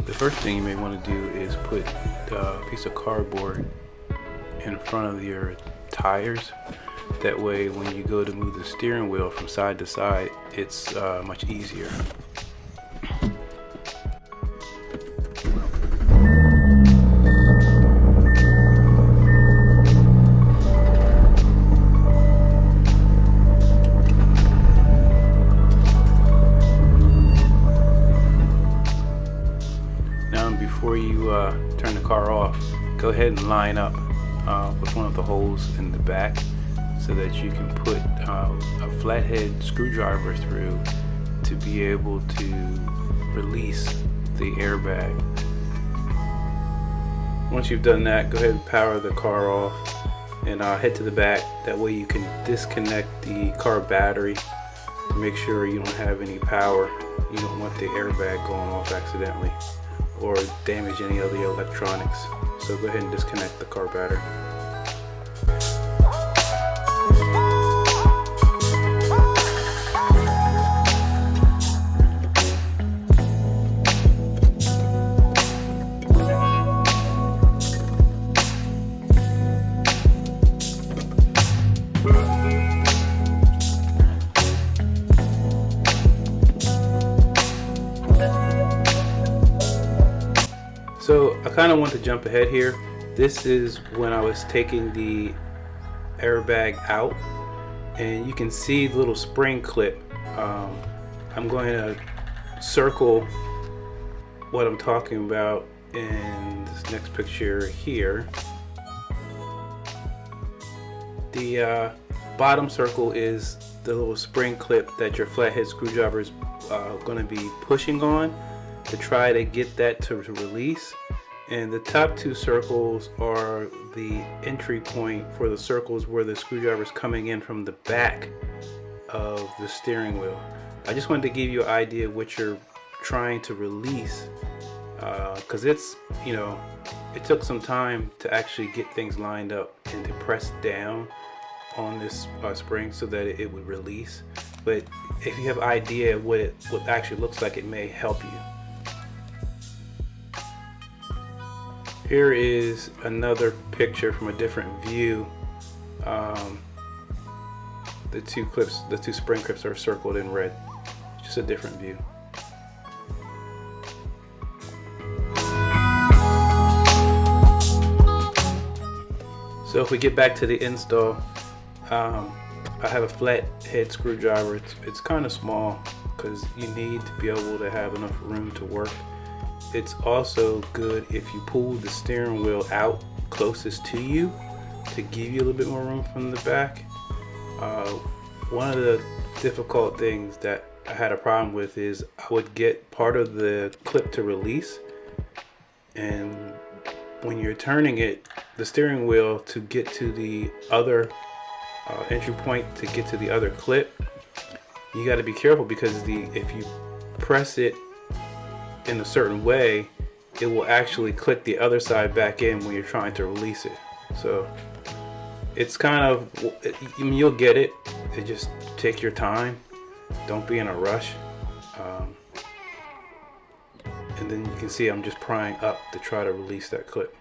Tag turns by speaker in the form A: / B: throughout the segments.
A: The first thing you may want to do is put a piece of cardboard in front of your tires. That way when you go to move the steering wheel from side to side, it's much easier. Now before you turn the car off, go ahead and line up with one of the holes in the back so that you can put a flathead screwdriver through to be able to release the airbag. Once you've done that, go ahead and power the car off and head to the back. That way you can disconnect the car battery to make sure you don't have any power. You don't want the airbag going off accidentally or damage any of the electronics. So go ahead and disconnect the car battery. So I kind of want to jump ahead here. This is when I was taking the airbag out, and you can see the little spring clip. I'm going to circle what I'm talking about in this next picture here. The bottom circle is the little spring clip that your flathead screwdriver is going to be pushing on to try to get that to release, and the top two circles are the entry point for the circles where the screwdriver is coming in from the back of the steering wheel. I just wanted to give you an idea of what you're trying to release, because it's, you know, it took some time to actually get things lined up and to press down on this spring so that it would release. But if you have an idea of what it actually looks like, it may help you. Here is another picture from a different view. The two spring clips are circled in red. Just a different view. So if we get back to the install, I have a flathead screwdriver. It's kind of small because you need to be able to have enough room to work. It's also good if you pull the steering wheel out closest to you to give you a little bit more room from the back. One of the difficult things that I had a problem with is I would get part of the clip to release, and when you're turning it, the steering wheel, to get to the other entry point to get to the other clip, you got to be careful because if you press it in a certain way, it will actually click the other side back in when you're trying to release it. So it's kind of, I mean, you'll get it. Just take your time. Don't be in a rush. And then you can see I'm just prying up to try to release that clip.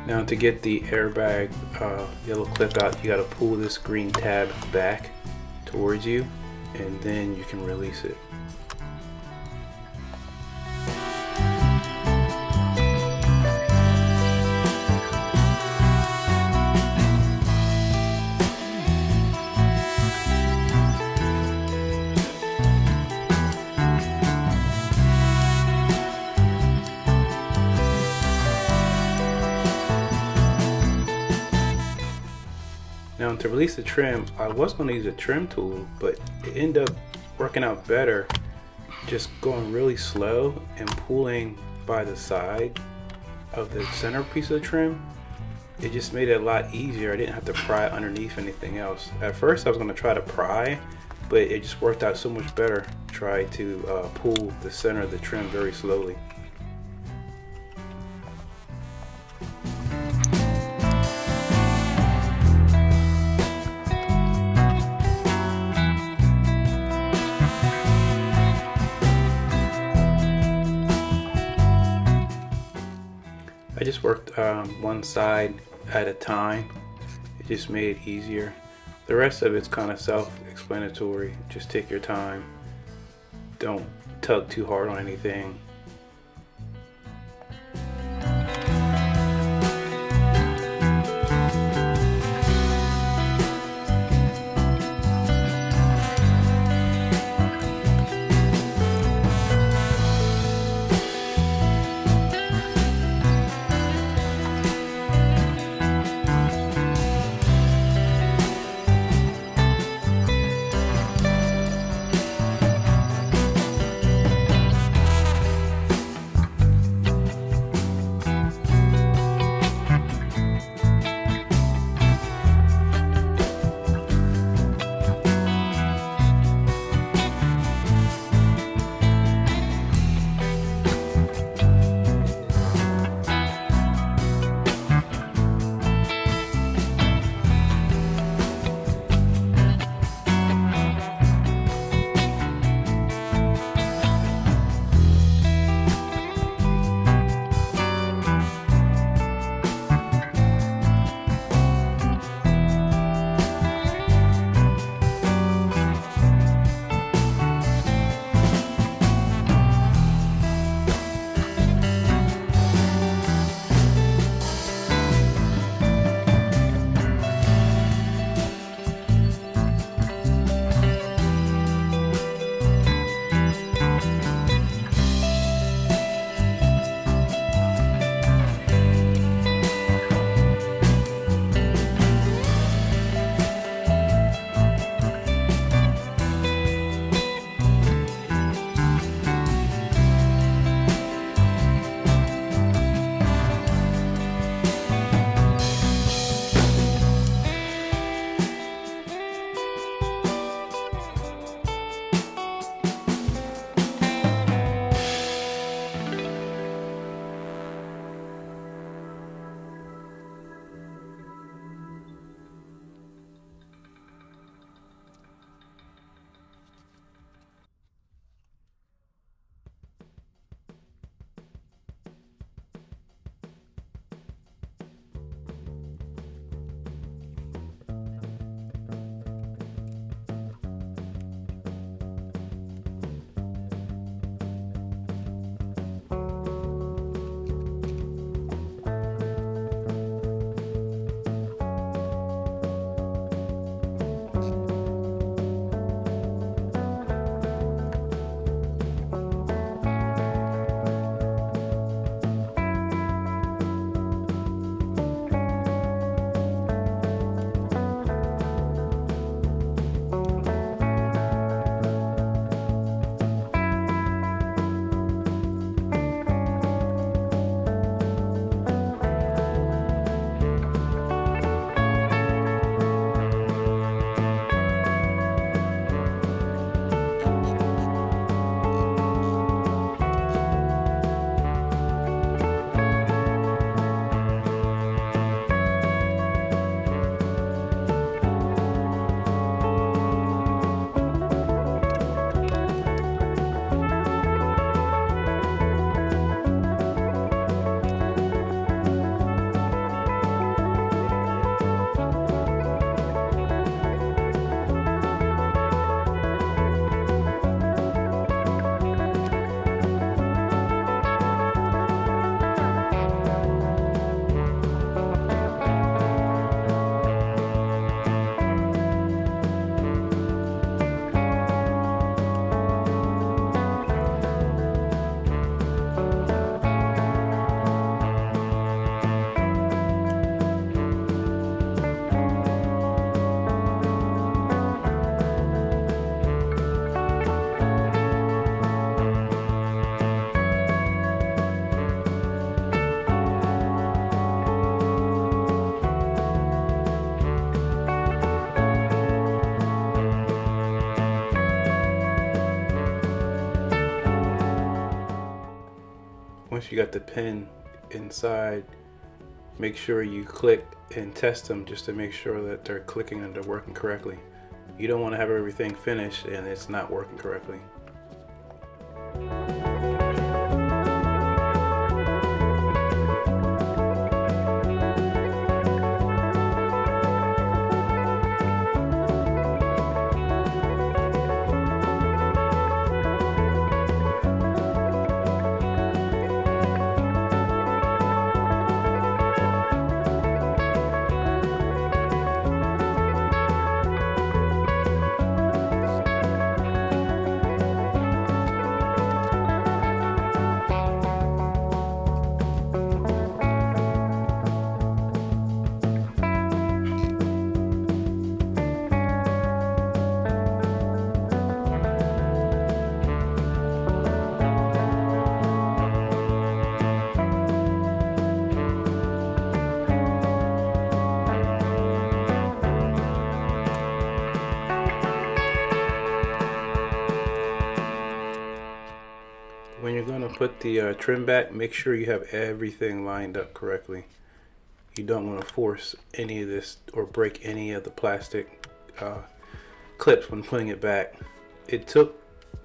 A: Now to get the airbag yellow clip out, you got to pull this green tab back towards you, and then you can release it. Now to release the trim, I was going to use a trim tool, but it ended up working out better just going really slow and pulling by the side of the center piece of the trim. It just made it a lot easier. I didn't have to pry underneath anything else. At first I was going to try to pry, but it just worked out so much better. Try to pull the center of the trim very slowly. I just worked one side at a time. It just made it easier. The rest of it's kind of self-explanatory. Just take your time. Don't tug too hard on anything. once you got the pin inside, make sure you click and test them just to make sure that they're clicking and they're working correctly. You don't want to have everything finished and it's not working correctly. When you're going to put the trim back, make sure you have everything lined up correctly. You don't want to force any of this or break any of the plastic clips when putting it back. It took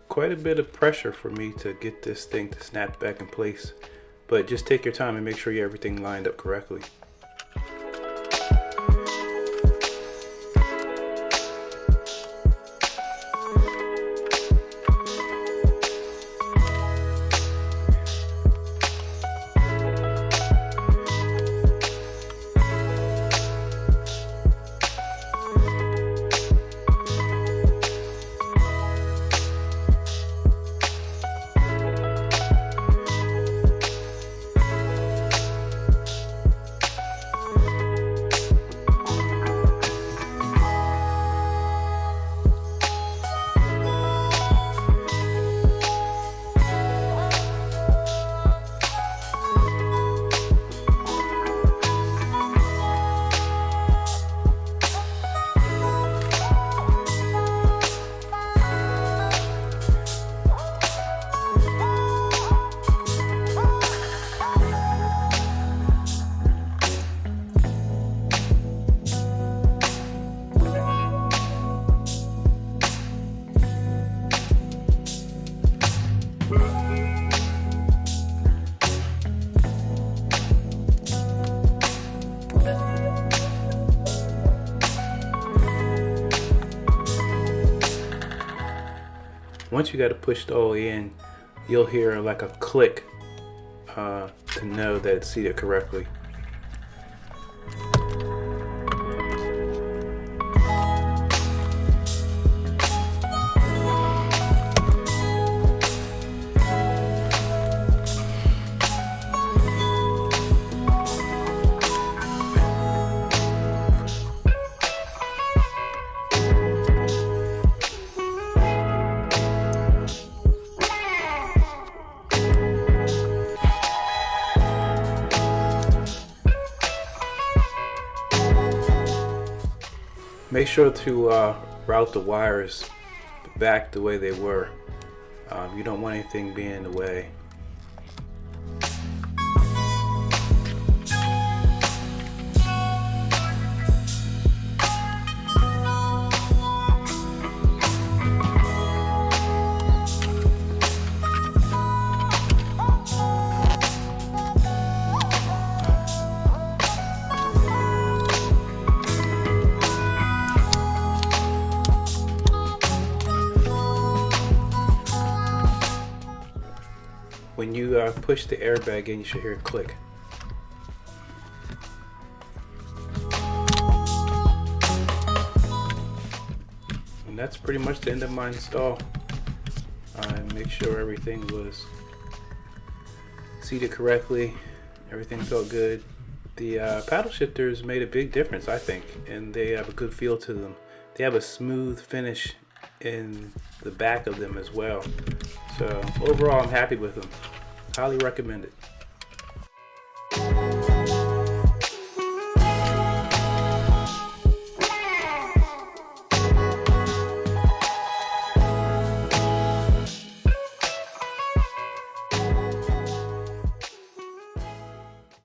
A: quite a bit of pressure for me to get this thing to snap back in place, but just take your time and make sure you have everything lined up correctly. Once you got it pushed all in, you'll hear like a click to know that it's seated correctly. Make sure to route the wires back the way they were. You don't want anything being in the way. When you push the airbag in, you should hear it click. And that's pretty much the end of my install. Make sure everything was seated correctly, everything felt good. The paddle shifters made a big difference, I think, and they have a good feel to them. They have a smooth finish in the back of them as well. So overall, I'm happy with them. Highly recommend it.